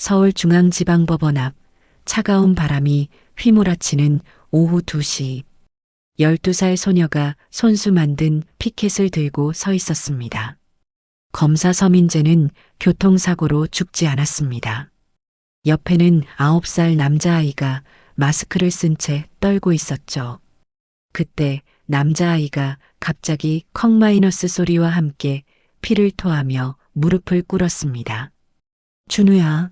서울중앙지방법원 앞 차가운 바람이 휘몰아치는 오후 2시 12살 소녀가 손수 만든 피켓을 들고 서 있었습니다. 검사 서민재는 교통사고로 죽지 않았습니다. 옆에는 9살 남자아이가 마스크를 쓴 채 떨고 있었죠. 그때 남자아이가 갑자기 컥 마이너스 소리와 함께 피를 토하며 무릎을 꿇었습니다. 준우야.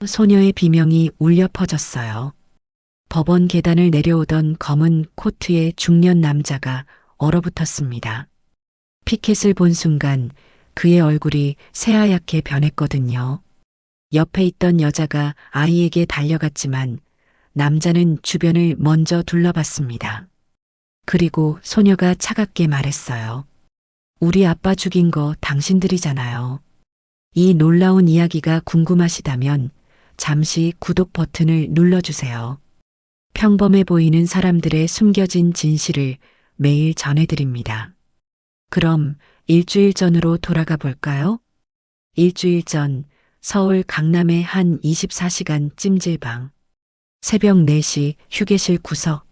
소녀의 비명이 울려 퍼졌어요. 법원 계단을 내려오던 검은 코트의 중년 남자가 얼어붙었습니다. 피켓을 본 순간 그의 얼굴이 새하얗게 변했거든요. 옆에 있던 여자가 아이에게 달려갔지만 남자는 주변을 먼저 둘러봤습니다. 그리고 소녀가 차갑게 말했어요. 우리 아빠 죽인 거 당신들이잖아요. 이 놀라운 이야기가 궁금하시다면 잠시 구독 버튼을 눌러주세요. 평범해 보이는 사람들의 숨겨진 진실을 매일 전해드립니다. 그럼 일주일 전으로 돌아가 볼까요? 일주일 전 서울 강남의 한 24시간 찜질방. 새벽 4시 휴게실 구석.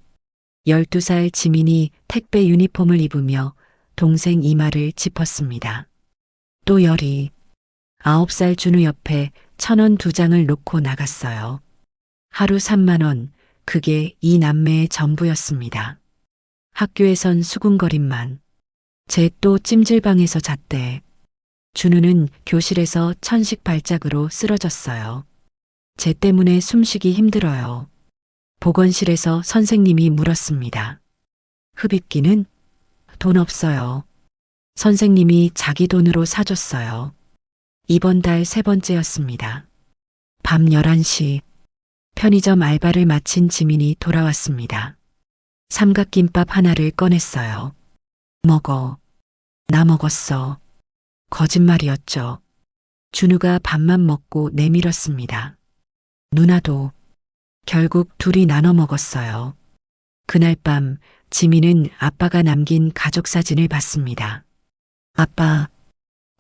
12살 지민이 택배 유니폼을 입으며 동생 이마를 짚었습니다. 또 열이. 9살 준우 옆에 1,000원 2장을 놓고 나갔어요. 하루 3만 원, 그게 이 남매의 전부였습니다. 학교에선 수군거림만. 쟤 또 찜질방에서 잤대. 준우는 교실에서 천식 발작으로 쓰러졌어요. 쟤 때문에 숨쉬기 힘들어요. 보건실에서 선생님이 물었습니다. 흡입기는? 돈 없어요. 선생님이 자기 돈으로 사줬어요. 이번 달 3번째였습니다. 밤 11시 편의점 알바를 마친 지민이 돌아왔습니다. 삼각김밥 하나를 꺼냈어요. 먹어. 나 먹었어. 거짓말이었죠. 준우가 밥만 먹고 내밀었습니다. 누나도. 결국 둘이 나눠 먹었어요. 그날 밤 지민은 아빠가 남긴 가족 사진을 봤습니다. 아빠,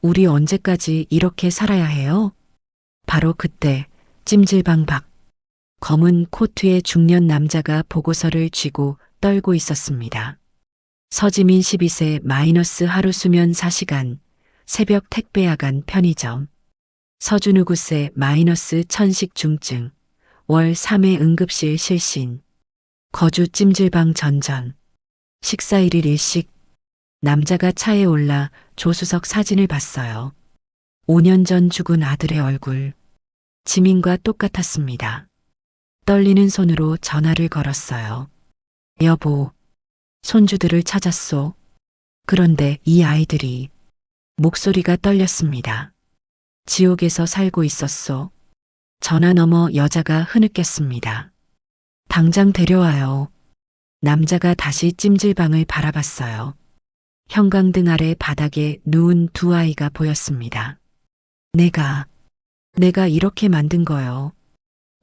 우리 언제까지 이렇게 살아야 해요? 바로 그때 찜질방 밖 검은 코트의 중년 남자가 보고서를 쥐고 떨고 있었습니다. 서지민 12세 마이너스 하루 수면 4시간 새벽 택배 야간 편의점. 서준우 9세 마이너스 천식 중증 월 3회 응급실 실신. 거주 찜질방 전전. 식사 1일 일식. 남자가 차에 올라 조수석 사진을 봤어요. 5년 전 죽은 아들의 얼굴. 지민과 똑같았습니다. 떨리는 손으로 전화를 걸었어요. 여보, 손주들을 찾았소. 그런데 이 아이들이. 목소리가 떨렸습니다. 지옥에서 살고 있었소. 전화 너머 여자가 흐느꼈습니다. 당장 데려와요. 남자가 다시 찜질방을 바라봤어요. 형광등 아래 바닥에 누운 두 아이가 보였습니다. 내가 이렇게 만든 거요.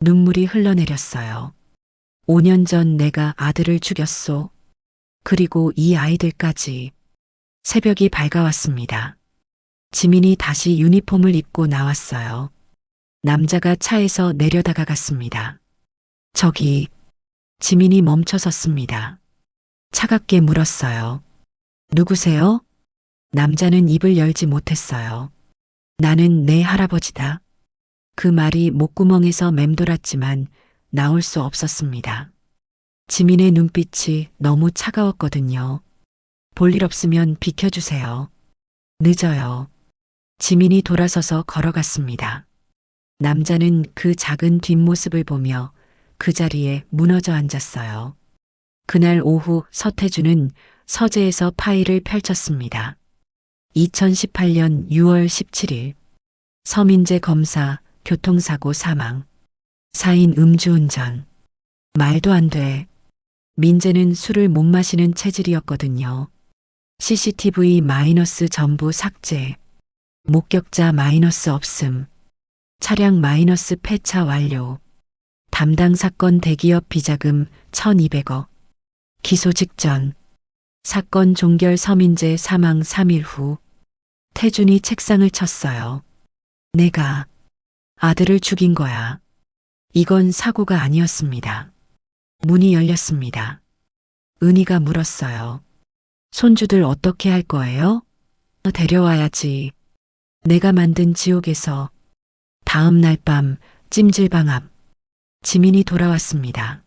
눈물이 흘러내렸어요. 5년 전 내가 아들을 죽였소. 그리고 이 아이들까지. 새벽이 밝아왔습니다. 지민이 다시 유니폼을 입고 나왔어요. 남자가 차에서 내려다가갔습니다. 저기. 지민이 멈춰섰습니다. 차갑게 물었어요. 누구세요? 남자는 입을 열지 못했어요. 나는 내 할아버지다. 그 말이 목구멍에서 맴돌았지만 나올 수 없었습니다. 지민의 눈빛이 너무 차가웠거든요. 볼일 없으면 비켜주세요. 늦어요. 지민이 돌아서서 걸어갔습니다. 남자는 그 작은 뒷모습을 보며 그 자리에 무너져 앉았어요. 그날 오후 서태준은 서재에서 파일을 펼쳤습니다. 2018년 6월 17일 서민재 검사 교통사고 사망. 사인 음주운전. 말도 안 돼. 민재는 술을 못 마시는 체질이었거든요. CCTV 마이너스 전부 삭제. 목격자 마이너스 없음. 차량 마이너스 폐차 완료. 담당 사건 대기업 비자금 1,200억. 기소 직전. 사건 종결 서민재 사망 3일 후 태준이 책상을 쳤어요. 내가 아들을 죽인 거야. 이건 사고가 아니었습니다. 문이 열렸습니다. 은희가 물었어요. 손주들 어떻게 할 거예요? 데려와야지. 내가 만든 지옥에서. 다음 날 밤 찜질방 앞 지민이 돌아왔습니다.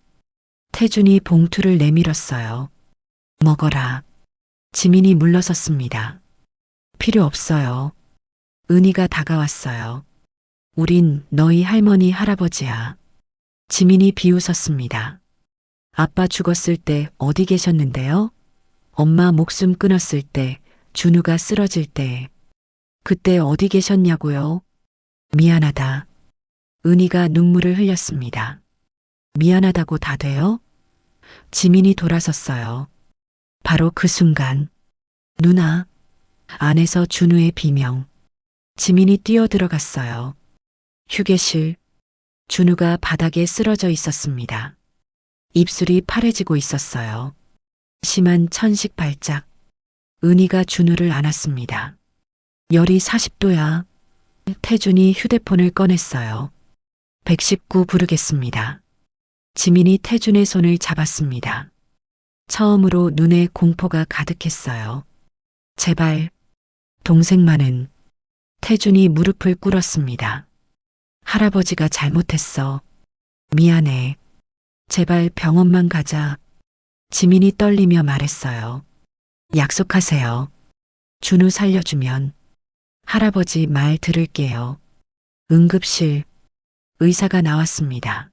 태준이 봉투를 내밀었어요. 먹어라. 지민이 물러섰습니다. 필요 없어요. 은희가 다가왔어요. 우린 너희 할머니 할아버지야. 지민이 비웃었습니다. 아빠 죽었을 때 어디 계셨는데요? 엄마 목숨 끊었을 때, 준우가 쓰러질 때. 그때 어디 계셨냐고요? 미안하다. 은희가 눈물을 흘렸습니다. 미안하다고 다 돼요? 지민이 돌아섰어요. 바로 그 순간. 누나. 안에서 준우의 비명. 지민이 뛰어들어갔어요. 휴게실. 준우가 바닥에 쓰러져 있었습니다. 입술이 파래지고 있었어요. 심한 천식 발작. 은희가 준우를 안았습니다. 열이 40도야. 태준이 휴대폰을 꺼냈어요. 119 부르겠습니다. 지민이 태준의 손을 잡았습니다. 처음으로 눈에 공포가 가득했어요. 제발. 동생만은. 태준이 무릎을 꿇었습니다. 할아버지가 잘못했어. 미안해. 제발 병원만 가자. 지민이 떨리며 말했어요. 약속하세요. 준우 살려주면 할아버지 말 들을게요. 응급실. 의사가 나왔습니다.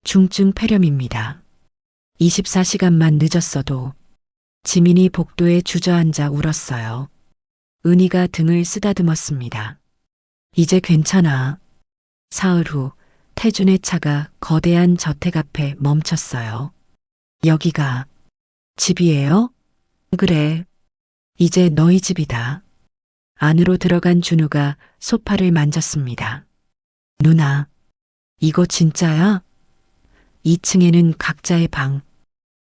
중증 폐렴입니다. 24시간만 늦었어도. 지민이 복도에 주저앉아 울었어요. 은희가 등을 쓰다듬었습니다. 이제 괜찮아. 사흘 후 태준의 차가 거대한 저택 앞에 멈췄어요. 여기가 집이에요? 그래. 이제 너희 집이다. 안으로 들어간 준우가 소파를 만졌습니다. 누나, 이거 진짜야? 2층에는 각자의 방.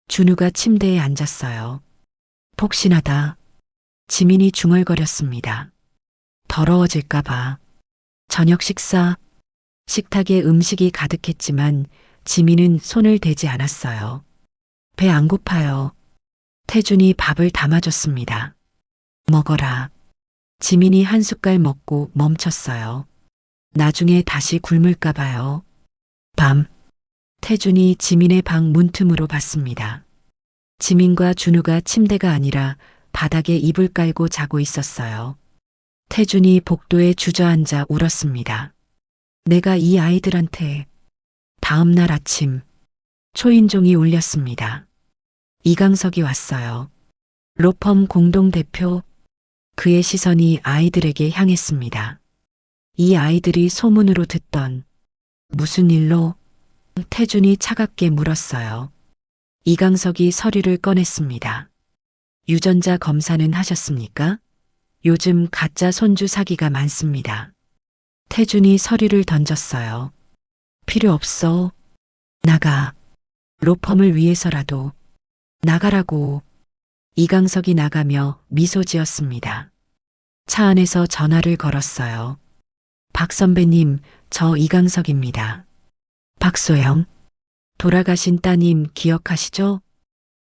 준우가 침대에 앉았어요. 폭신하다. 지민이 중얼거렸습니다. 더러워질까봐. 저녁 식사. 식탁에 음식이 가득했지만 지민은 손을 대지 않았어요. 배 안 고파요. 태준이 밥을 담아줬습니다. 먹어라. 지민이 한 숟갈 먹고 멈췄어요. 나중에 다시 굶을까 봐요. 밤. 태준이 지민의 방 문틈으로 봤습니다. 지민과 준우가 침대가 아니라 바닥에 이불 깔고 자고 있었어요. 태준이 복도에 주저앉아 울었습니다. 내가 이 아이들한테. 다음 날 아침 초인종이 울렸습니다. 이강석이 왔어요. 로펌 공동대표. 그의 시선이 아이들에게 향했습니다. 이 아이들이 소문으로 듣던. 무슨 일로? 태준이 차갑게 물었어요. 이강석이 서류를 꺼냈습니다. 유전자 검사는 하셨습니까? 요즘 가짜 손주 사기가 많습니다. 태준이 서류를 던졌어요. 필요 없어. 나가. 로펌을 위해서라도. 나가라고. 이강석이 나가며 미소 지었습니다. 차 안에서 전화를 걸었어요. 박 선배님, 저 이강석입니다. 박소영. 돌아가신 따님 기억하시죠?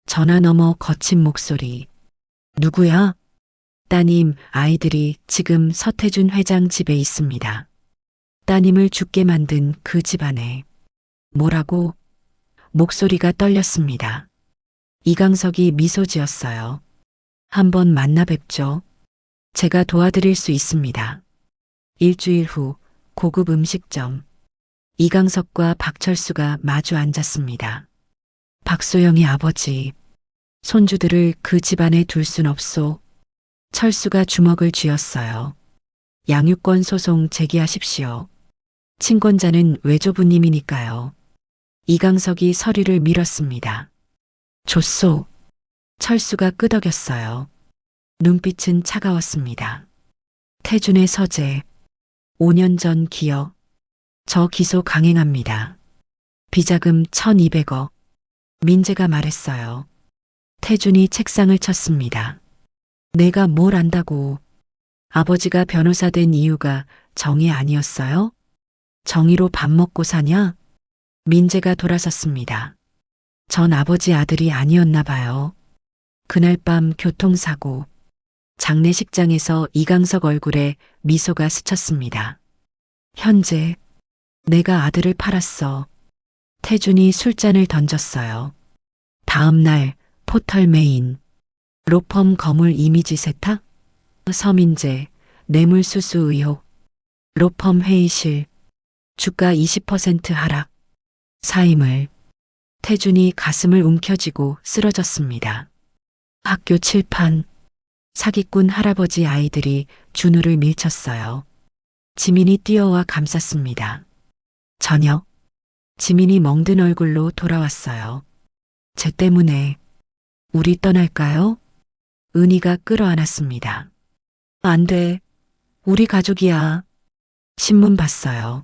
전화 너머 거친 목소리. 누구야? 따님, 아이들이 지금 서태준 회장 집에 있습니다. 따님을 죽게 만든 그 집안에. 뭐라고? 목소리가 떨렸습니다. 이강석이 미소 지었어요. 한번 만나 뵙죠. 제가 도와드릴 수 있습니다. 일주일 후 고급 음식점. 이강석과 박철수가 마주 앉았습니다. 박소영의 아버지. 손주들을 그 집안에 둘 순 없소. 철수가 주먹을 쥐었어요. 양육권 소송 제기하십시오. 친권자는 외조부님이니까요. 이강석이 서류를 밀었습니다. 줬소. 철수가 끄덕였어요. 눈빛은 차가웠습니다. 태준의 서재. 5년 전 기억. 저 기소 강행합니다. 비자금 1200억. 민재가 말했어요. 태준이 책상을 쳤습니다. 내가 뭘 안다고. 아버지가 변호사 된 이유가 정의 아니었어요? 정의로 밥 먹고 사냐? 민재가 돌아섰습니다. 전 아버지 아들이 아니었나 봐요. 그날 밤 교통사고. 장례식장에서 이강석 얼굴에 미소가 스쳤습니다. 현재 내가 아들을 팔았어. 태준이 술잔을 던졌어요. 다음 날 포털 메인. 로펌 거물 이미지 세탁? 서민재 뇌물수수 의혹. 로펌 회의실. 주가 20% 하락. 사임을. 태준이 가슴을 움켜쥐고 쓰러졌습니다. 학교 칠판. 사기꾼 할아버지 아이들이 준우를 밀쳤어요. 지민이 뛰어와 감쌌습니다. 저녁. 지민이 멍든 얼굴로 돌아왔어요. 쟤 때문에 우리 떠날까요? 은희가 끌어안았습니다. 안 돼. 우리 가족이야. 신문 봤어요.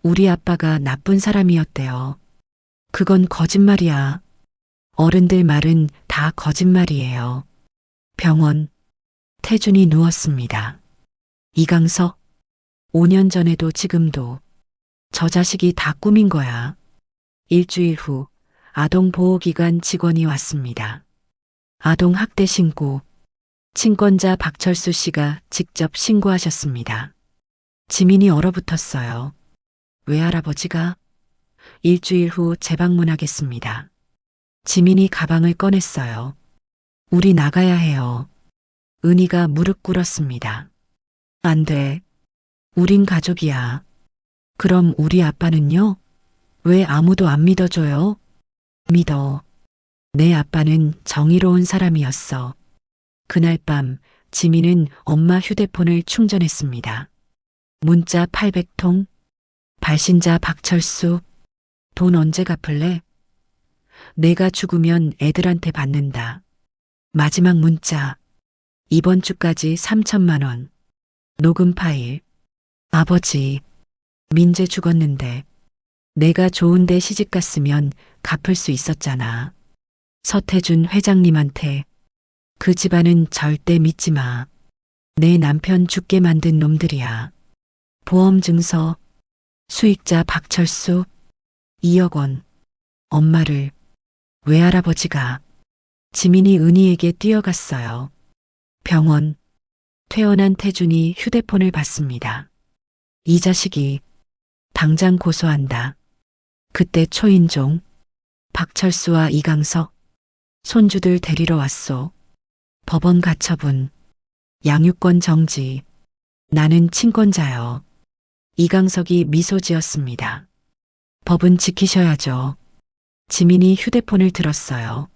우리 아빠가 나쁜 사람이었대요. 그건 거짓말이야. 어른들 말은 다 거짓말이에요. 병원. 태준이 누웠습니다. 이강석. 5년 전에도 지금도 저 자식이 다 꾸민 거야. 일주일 후 아동보호기관 직원이 왔습니다. 아동 학대 신고. 친권자 박철수 씨가 직접 신고하셨습니다. 지민이 얼어붙었어요. 외할아버지가? 일주일 후 재방문하겠습니다. 지민이 가방을 꺼냈어요. 우리 나가야 해요. 은희가 무릎 꿇었습니다. 안 돼. 우린 가족이야. 그럼 우리 아빠는요? 왜 아무도 안 믿어줘요? 믿어. 내 아빠는 정의로운 사람이었어. 그날 밤 지민은 엄마 휴대폰을 충전했습니다. 문자 800통. 발신자 박철수. 돈 언제 갚을래? 내가 죽으면 애들한테 받는다. 마지막 문자. 이번 주까지 3천만 원. 녹음 파일. 아버지, 민재 죽었는데 내가 좋은데 시집 갔으면 갚을 수 있었잖아. 서태준 회장님한테 그 집안은 절대 믿지 마. 내 남편 죽게 만든 놈들이야. 보험 증서. 수익자 박철수. 2억 원. 엄마를. 외할아버지가. 지민이 은희에게 뛰어갔어요. 병원. 퇴원한 태준이 휴대폰을 받습니다. 이 자식이. 당장 고소한다. 그때 초인종. 박철수와 이강석. 손주들 데리러 왔소. 법원 가처분. 양육권 정지. 나는 친권자요. 이강석이 미소 지었습니다. 법은 지키셔야죠. 지민이 휴대폰을 들었어요.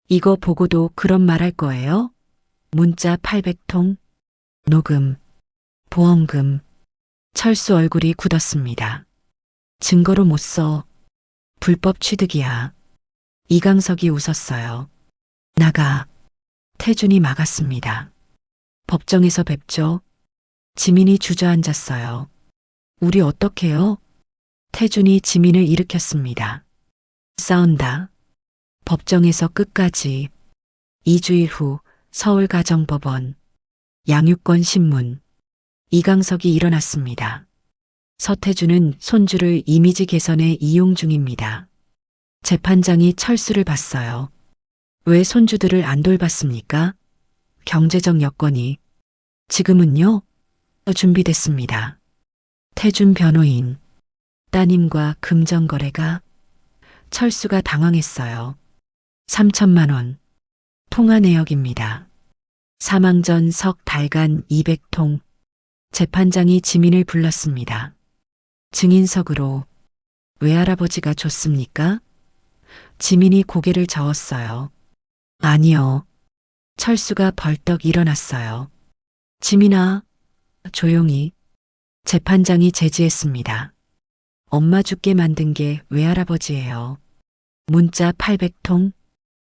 이거 보고도 그런 말 할 거예요? 문자 800통. 녹음. 보험금. 철수 얼굴이 굳었습니다. 증거로 못 써. 불법 취득이야. 이강석이 웃었어요. 나가. 태준이 막았습니다. 법정에서 뵙죠. 지민이 주저앉았어요. 우리 어떡해요? 태준이 지민을 일으켰습니다. 싸운다. 법정에서 끝까지. 2주일 후 서울가정법원. 양육권 신문. 이강석이 일어났습니다. 서태준은 손주를 이미지 개선에 이용 중입니다. 재판장이 철수를 봤어요. 왜 손주들을 안 돌봤습니까? 경제적 여건이. 지금은요? 준비됐습니다. 태준 변호인. 따님과 금전거래가. 철수가 당황했어요. 3천만 원. 통화 내역입니다. 사망 전 석 달간 200통. 재판장이 지민을 불렀습니다. 증인석으로. 외할아버지가 줬습니까? 지민이 고개를 저었어요. 아니요. 철수가 벌떡 일어났어요. 지민아, 조용히. 재판장이 제지했습니다. 엄마 죽게 만든 게 외할아버지예요. 문자 800통.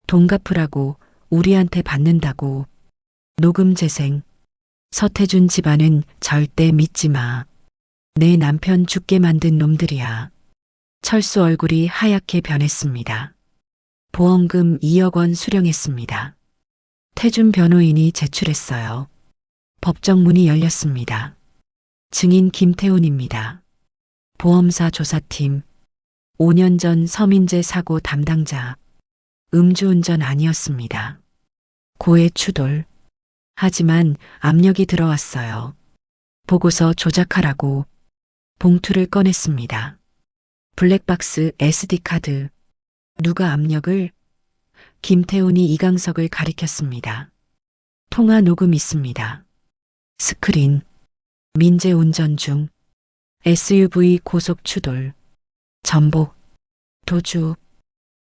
돈 갚으라고 우리한테 받는다고. 녹음 재생. 서태준 집안은 절대 믿지 마. 내 남편 죽게 만든 놈들이야. 철수 얼굴이 하얗게 변했습니다. 보험금 2억 원 수령했습니다. 태준 변호인이 제출했어요. 법정 문이 열렸습니다. 증인 김태훈입니다. 보험사 조사팀, 5년 전 서민재 사고 담당자, 음주운전 아니었습니다. 고해 추돌. 하지만 압력이 들어왔어요. 보고서 조작하라고 봉투를 꺼냈습니다. 블랙박스 SD카드. 누가 압력을? 김태훈이 이강석을 가리켰습니다. 통화 녹음 있습니다. 스크린. 민재 운전 중. SUV 고속 추돌. 전복. 도주.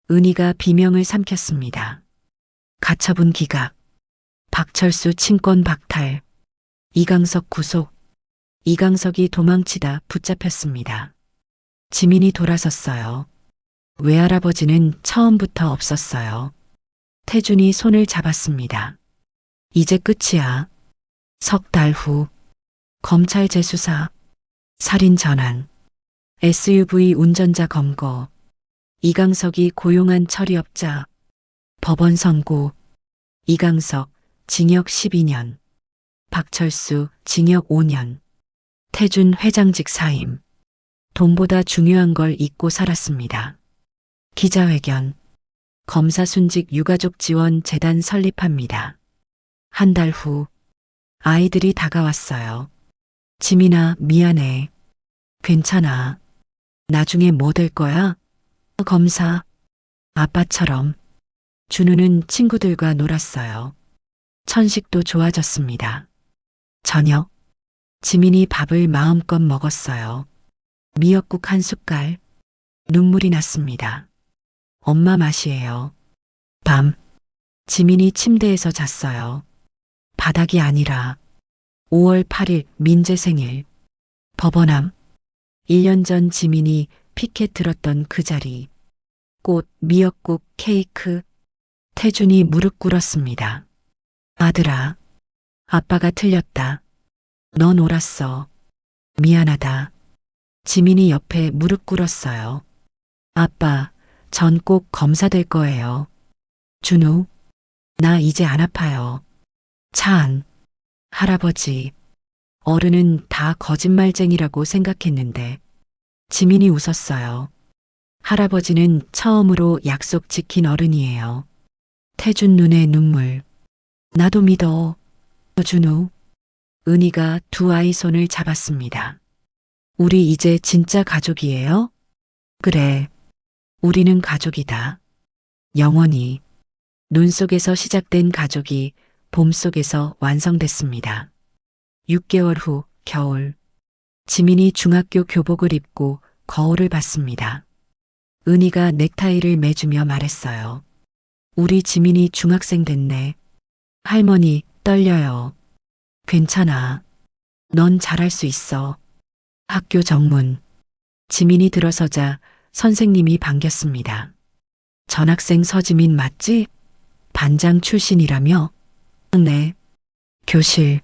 은희가 비명을 삼켰습니다. 가처분 기각. 박철수 친권 박탈. 이강석 구속. 이강석이 도망치다 붙잡혔습니다. 지민이 돌아섰어요. 외할아버지는 처음부터 없었어요. 태준이 손을 잡았습니다. 이제 끝이야. 석 달 후. 검찰 재수사. 살인 전환. SUV 운전자 검거. 이강석이 고용한 처리업자. 법원 선고. 이강석 징역 12년. 박철수 징역 5년. 태준 회장직 사임. 돈보다 중요한 걸 잊고 살았습니다. 기자회견. 검사 순직 유가족 지원 재단 설립합니다. 한 달 후. 아이들이 다가왔어요. 지민아, 미안해. 괜찮아. 나중에 뭐 될 거야? 검사. 아빠처럼. 준우는 친구들과 놀았어요. 천식도 좋아졌습니다. 저녁. 지민이 밥을 마음껏 먹었어요. 미역국 한 숟갈. 눈물이 났습니다. 엄마 맛이에요. 밤. 지민이 침대에서 잤어요. 바닥이 아니라 5월 8일 민재 생일. 법원암. 1년 전 지민이 피켓 들었던 그 자리. 꽃, 미역국, 케이크. 태준이 무릎 꿇었습니다. 아들아. 아빠가 틀렸다. 넌 옳았어. 미안하다. 지민이 옆에 무릎 꿇었어요. 아빠, 전 꼭 검사 될 거예요. 준우. 나 이제 안 아파요. 차안. 할아버지. 어른은 다 거짓말쟁이라고 생각했는데. 지민이 웃었어요. 할아버지는 처음으로 약속 지킨 어른이에요. 태준 눈에 눈물. 나도 믿어. 준우. 은희가 두 아이 손을 잡았습니다. 우리 이제 진짜 가족이에요? 그래. 우리는 가족이다. 영원히. 눈 속에서 시작된 가족이 봄 속에서 완성됐습니다. 6개월 후 겨울. 지민이 중학교 교복을 입고 거울을 봤습니다. 은희가 넥타이를 매주며 말했어요. 우리 지민이 중학생 됐네. 할머니, 떨려요. 괜찮아. 넌 잘할 수 있어. 학교 정문. 지민이 들어서자 선생님이 반겼습니다. 전학생 서지민 맞지? 반장 출신이라며? 네. 교실.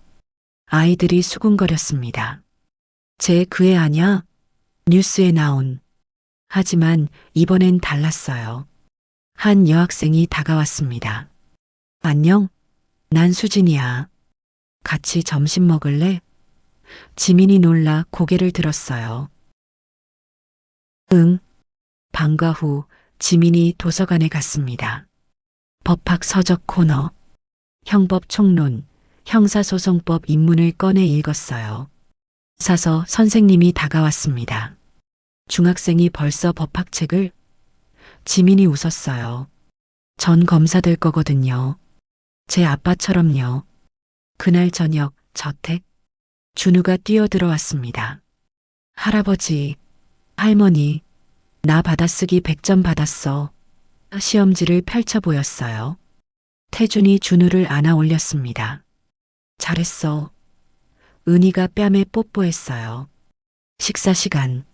아이들이 수군거렸습니다. 쟤 그 애 아냐? 뉴스에 나온. 하지만 이번엔 달랐어요. 한 여학생이 다가왔습니다. 안녕? 난 수진이야. 같이 점심 먹을래? 지민이 놀라 고개를 들었어요. 응. 방과 후 지민이 도서관에 갔습니다. 법학 서적 코너. 형법 총론, 형사소송법 입문을 꺼내 읽었어요. 사서 선생님이 다가왔습니다. 중학생이 벌써 법학책을? 지민이 웃었어요. 전 검사 될 거거든요. 제 아빠처럼요. 그날 저녁 저택. 준우가 뛰어들어왔습니다. 할아버지, 할머니, 나 받아쓰기 100점 받았어. 시험지를 펼쳐 보였어요. 태준이 준우를 안아 올렸습니다. 잘했어. 은희가 뺨에 뽀뽀했어요. 식사 시간.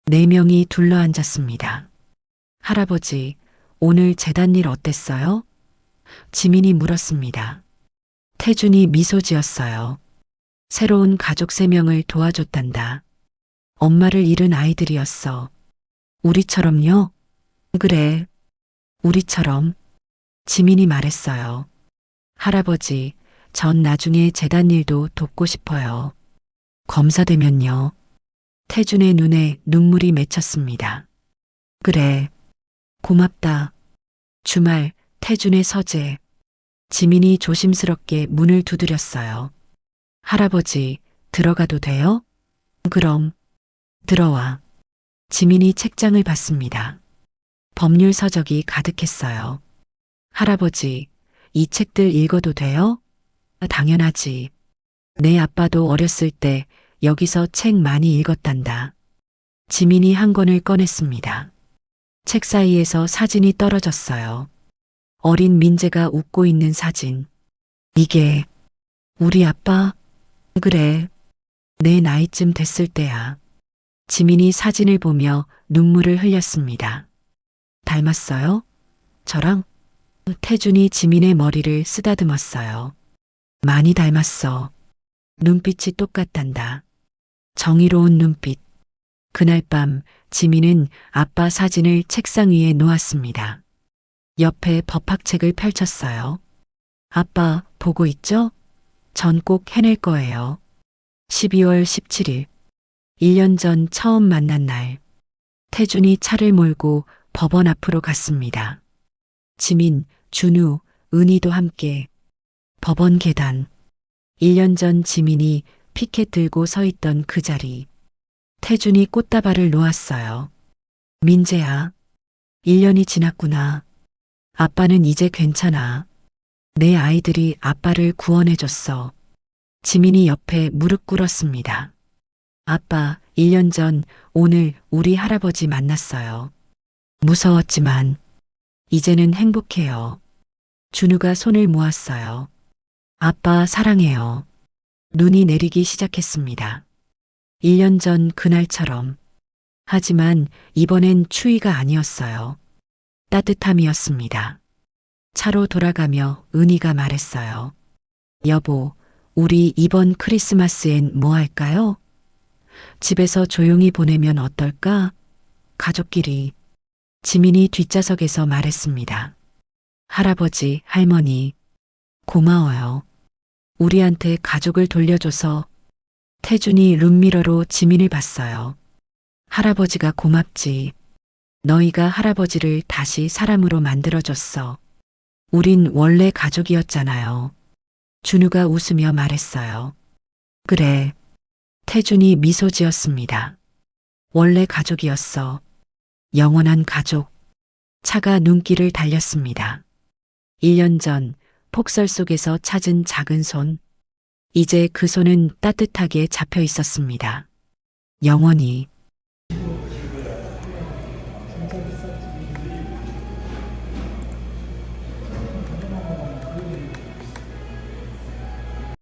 4명이 둘러앉았습니다. 할아버지, 오늘 재단 일 어땠어요? 지민이 물었습니다. 태준이 미소 지었어요. 새로운 가족 3명을 도와줬단다. 엄마를 잃은 아이들이었어. 우리처럼요? 그래. 우리처럼. 지민이 말했어요. 할아버지, 전 나중에 재단 일도 돕고 싶어요. 검사 되면요. 태준의 눈에 눈물이 맺혔습니다. 그래. 고맙다. 주말 태준의 서재. 지민이 조심스럽게 문을 두드렸어요. 할아버지, 들어가도 돼요? 그럼. 들어와. 지민이 책장을 봤습니다. 법률 서적이 가득했어요. 할아버지, 이 책들 읽어도 돼요? 당연하지. 내 아빠도 어렸을 때 여기서 책 많이 읽었단다. 지민이 한 권을 꺼냈습니다. 책 사이에서 사진이 떨어졌어요. 어린 민재가 웃고 있는 사진. 이게 우리 아빠? 그래. 내 나이쯤 됐을 때야. 지민이 사진을 보며 눈물을 흘렸습니다. 닮았어요? 저랑? 태준이 지민의 머리를 쓰다듬었어요. 많이 닮았어. 눈빛이 똑같단다. 정의로운 눈빛. 그날 밤 지민은 아빠 사진을 책상 위에 놓았습니다. 옆에 법학책을 펼쳤어요. 아빠, 보고 있죠? 전 꼭 해낼 거예요. 12월 17일. 1년 전 처음 만난 날. 태준이 차를 몰고 법원 앞으로 갔습니다. 지민, 준우, 은희도 함께. 법원 계단. 1년 전 지민이 피켓 들고 서 있던 그 자리. 태준이 꽃다발을 놓았어요. 민재야, 1년이 지났구나. 아빠는 이제 괜찮아. 내 아이들이 아빠를 구원해줬어. 지민이 옆에 무릎 꿇었습니다. 아빠, 1년 전 오늘 우리 할아버지 만났어요. 무서웠지만 이제는 행복해요. 준우가 손을 모았어요. 아빠 사랑해요. 눈이 내리기 시작했습니다. 1년 전 그날처럼. 하지만 이번엔 추위가 아니었어요. 따뜻함이었습니다. 차로 돌아가며 은희가 말했어요. 여보, 우리 이번 크리스마스엔 뭐 할까요? 집에서 조용히 보내면 어떨까? 가족끼리. 지민이 뒷좌석에서 말했습니다. 할아버지, 할머니, 고마워요. 우리한테 가족을 돌려줘서. 태준이 룸미러로 지민을 봤어요. 할아버지가 고맙지. 너희가 할아버지를 다시 사람으로 만들어줬어. 우린 원래 가족이었잖아요. 준우가 웃으며 말했어요. 그래. 태준이 미소 지었습니다. 원래 가족이었어. 영원한 가족. 차가 눈길을 달렸습니다. 1년 전 폭설 속에서 찾은 작은 손. 이제 그 손은 따뜻하게 잡혀 있었습니다. 영원히.